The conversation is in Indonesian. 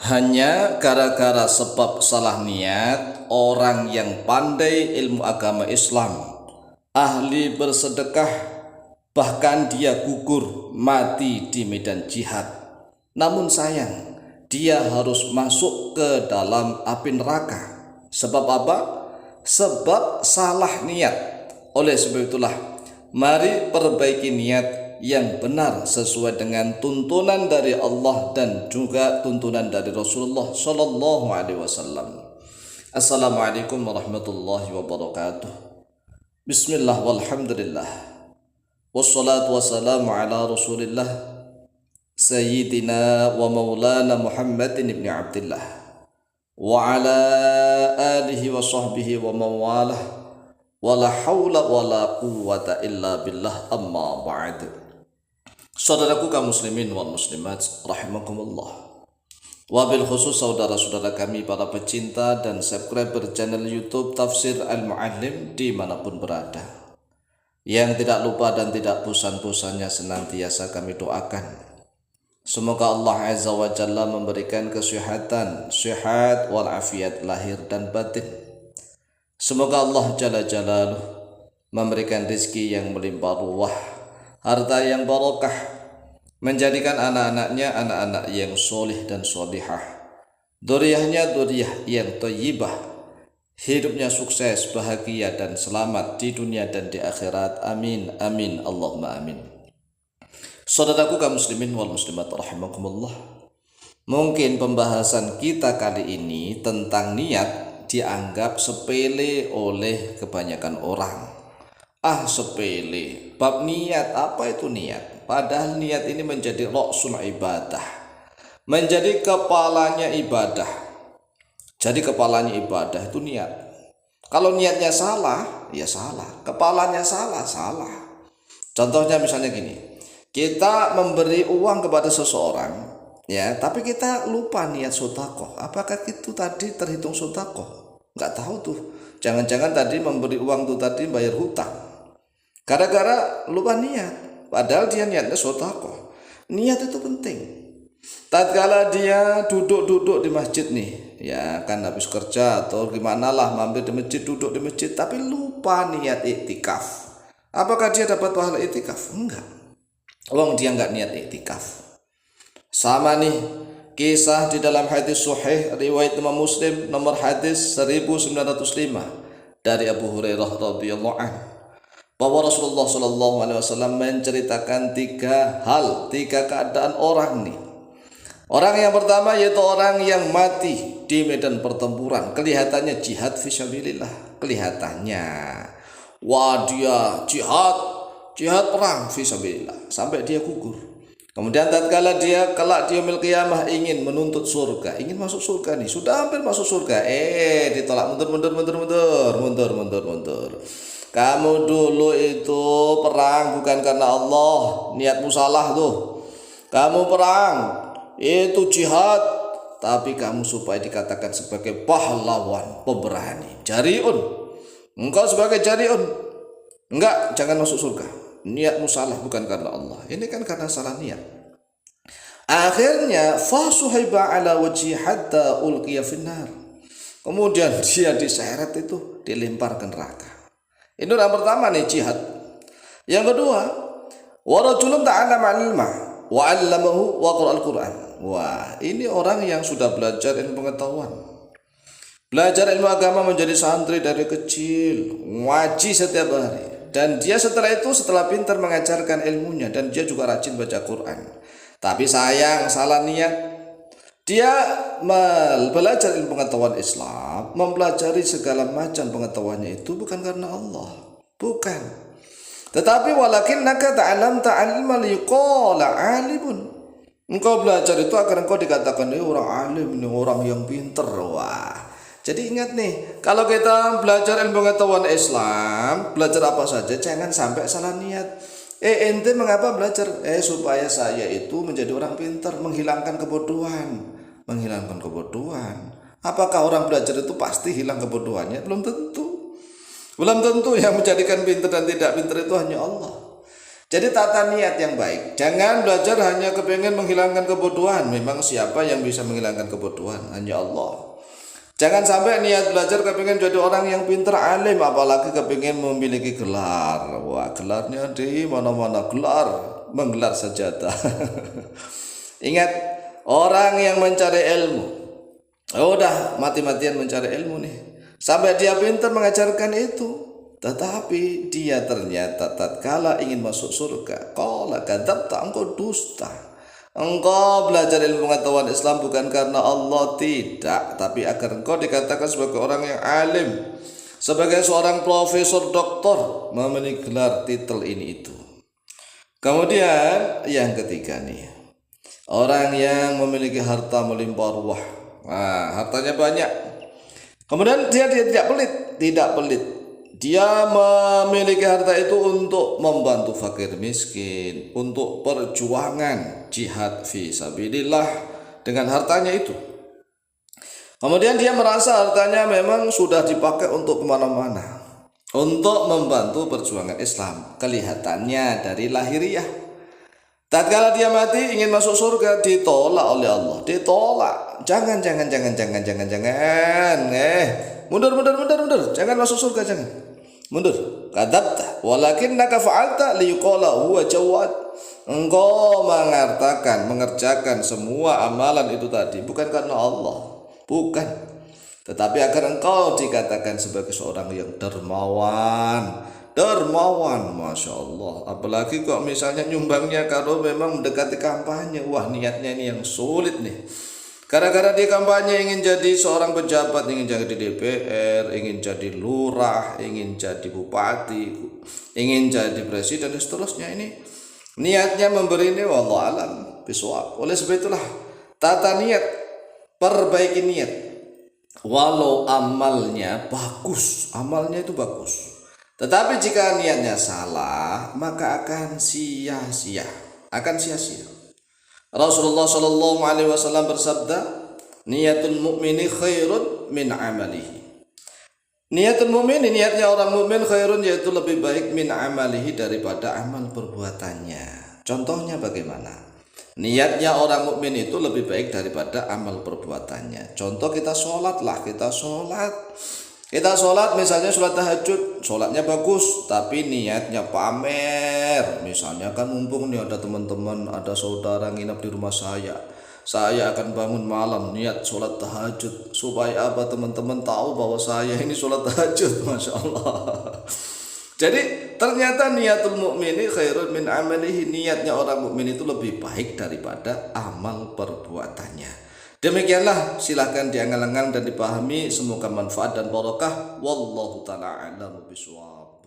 Hanya gara-gara sebab salah niat, orang yang pandai ilmu agama Islam, ahli bersedekah, bahkan dia gugur mati di medan jihad. Namun sayang, dia harus masuk ke dalam api neraka. Sebab apa? Sebab salah niat. Oleh sebab itulah, mari perbaiki niat yang benar sesuai dengan tuntunan dari Allah dan juga tuntunan dari Rasulullah sallallahu alaihi wasallam. Assalamualaikum warahmatullahi wabarakatuh. Bismillah walhamdulillah. Wassalatu wassalamu ala Rasulillah Sayyidina wa maulana Muhammadin ibn Abdullah wa ala alihi wa sahbihi wa mawalah wa la hawla wa la quwwata illa billah amma ba'd. Saudaraku kaum muslimin wal muslimat rahimakumullah. Wabil khusus saudara-saudara kami para pecinta dan subscriber channel YouTube Tafsir Al-Muallim dimanapun berada, yang tidak lupa dan tidak bosan-bosannya senantiasa kami doakan, semoga Allah Azza wa Jalla memberikan kesehatan, sehat walafiat lahir dan batin. Semoga Allah Jalla Jalaluh memberikan rizki yang melimpah ruah, harta yang barokah, menjadikan anak-anaknya anak-anak yang solih dan solihah, dzurriyyahnya dzurriyyah yang thayyibah, hidupnya sukses, bahagia dan selamat di dunia dan di akhirat. Amin amin Allahumma amin. Saudaraku kaum muslimin wal muslimat rahimakumullah. Mungkin pembahasan kita kali ini tentang niat dianggap sepele oleh kebanyakan orang. Sepele, bab niat, apa itu niat? Padahal niat ini menjadi ra'sul ibadah, menjadi kepalanya ibadah. Jadi kepalanya ibadah itu niat. Kalau niatnya salah, ya salah. Kepalanya salah, salah. Contohnya misalnya gini, kita memberi uang kepada seseorang, ya, tapi kita lupa niat sedekah. Apakah itu tadi terhitung sedekah? Nggak tahu tuh. Jangan-jangan tadi memberi uang itu tadi bayar hutang. Gara-gara lupa niat, padahal dia niatnya sedekah. Niat itu penting. Tatkala dia duduk-duduk di masjid nih, ya kan habis kerja atau gimana lah mampir di masjid, duduk di masjid, tapi lupa niat iktikaf. Apakah dia dapat pahala iktikaf? Enggak. Dia enggak niat iktikaf. Sama nih kisah di dalam hadis sahih riwayat Imam Muslim nomor hadis 1905 dari Abu Hurairah radhiyallahu anhu, bahwa Rasulullah Shallallahu Alaihi Wasallam menceritakan tiga keadaan orang nih. Orang yang pertama yaitu orang yang mati di medan pertempuran, kelihatannya jihad fisabilillah, kelihatannya, wah dia jihad perang fisabilillah sampai dia gugur. Kemudian tatkala dia kelak di yaumil qiyamah ingin menuntut surga, ingin masuk surga nih, sudah hampir masuk surga, ditolak, mundur. Kamu dulu itu perang bukan karena Allah, niatmu salah tuh. Kamu perang itu jihad, tapi kamu supaya dikatakan sebagai pahlawan, pemberani, jariun. Engkau sebagai jariun, enggak, jangan masuk surga. Niatmu salah bukan karena Allah. Ini kan karena salah niat. Akhirnya fasuhiba ala wajhi hatta ulqiya finnar. Kemudian dia diseret itu, dilempar ke neraka. Ini orang pertama nih, jihad. Yang kedua, wa rajulun ta'allama ilma wa 'allamahu wa qara'al Qur'an. Wah, ini orang yang sudah belajar ilmu pengetahuan. Belajar ilmu agama menjadi santri dari kecil, ngaji setiap hari. Dan dia setelah pintar mengajarkan ilmunya, dan dia juga rajin baca Quran. Tapi sayang, salah niat. Dia belajar ilmu pengetahuan Islam, mempelajari segala macam pengetahuannya itu bukan karena Allah, bukan. Tetapi walakinnaka ta'lamta 'ilma liqala 'alimun. Engkau belajar itu agar engkau dikatakan orang alim, ini orang yang pinter. Wah. Jadi ingat nih, kalau kita belajar ilmu pengetahuan Islam, belajar apa saja jangan sampai salah niat. Ente mengapa belajar? Supaya saya itu menjadi orang pintar, menghilangkan kebodohan. Apakah orang belajar itu pasti hilang kebodohannya? Belum tentu. Yang menjadikan pintar dan tidak pintar itu hanya Allah. Jadi tata niat yang baik. Jangan belajar hanya kepengen menghilangkan kebodohan. Memang siapa yang bisa menghilangkan kebodohan? Hanya Allah. Jangan sampai niat belajar kepengen jadi orang yang pintar alim, apalagi kepengen memiliki gelar. Wah, gelarnya di mana-mana, gelar, menggelar sajadah. Ingat, orang yang mencari ilmu, udah mati-matian mencari ilmu nih, sampai dia pintar mengajarkan itu. Tetapi dia ternyata tatkala ingin masuk surga, qala kadzabta, engkau dusta. Engkau belajar ilmu pengetahuan Islam bukan karena Allah, tidak, tapi agar engkau dikatakan sebagai orang yang alim, sebagai seorang profesor, doktor, memiliki gelar titel ini itu. Kemudian yang ketiga nih, orang yang memiliki harta melimpah ruah. Nah, hartanya banyak. Kemudian dia tidak pelit. Dia memiliki harta itu untuk membantu fakir miskin, untuk perjuangan jihad fi sabilillah dengan hartanya itu. Kemudian dia merasa hartanya memang sudah dipakai untuk kemana-mana, untuk membantu perjuangan Islam. Kelihatannya dari lahiriah. Tatkala dia mati ingin masuk surga, ditolak oleh Allah, ditolak. Jangan. Mundur. Jangan masuk surga, jangan. Mundur. Kadzabta walakinnaka fa'alta liyuqala huwa jawad. Engkau mengerjakan semua amalan itu tadi bukan karena Allah, bukan, tetapi agar engkau dikatakan sebagai seorang yang dermawan, Masya Allah. Apalagi kok misalnya nyumbangnya kalau memang mendekati kampanye, wah niatnya ini yang sulit nih. Gara-gara dia kampanye ingin jadi seorang pejabat, ingin jadi DPR, ingin jadi lurah, ingin jadi bupati, ingin jadi presiden dan seterusnya. Ini niatnya memberi ini wallahu alam bisawab. Oleh sebab itulah tata niat, perbaiki niat. Walau amalnya itu bagus, tetapi jika niatnya salah, maka akan sia-sia. Rasulullah Shallallahu Alaihi Wasallam bersabda, niatul mukmini khairun min amalihi. Niatul mukmin, niatnya orang mukmin khairun, yaitu lebih baik min amalihi, daripada amal perbuatannya. Contohnya bagaimana? Niatnya orang mukmin itu lebih baik daripada amal perbuatannya. Contoh, kita sholat misalnya sholat tahajud, sholatnya bagus, tapi niatnya pamer. Misalnya kan mumpung nih ada teman-teman, ada saudara nginap di rumah saya akan bangun malam niat sholat tahajud, supaya apa? Teman-teman tahu bahwa saya ini sholat tahajud. Masya Allah. Jadi ternyata niatul mukmini khairun min amalihi, niatnya orang mukmin itu lebih baik daripada amal perbuatannya. Demikianlah, silahkan diangan-angan dan dipahami, semoga manfaat dan barokah. Wallahu ta'ala a'lam bishawab.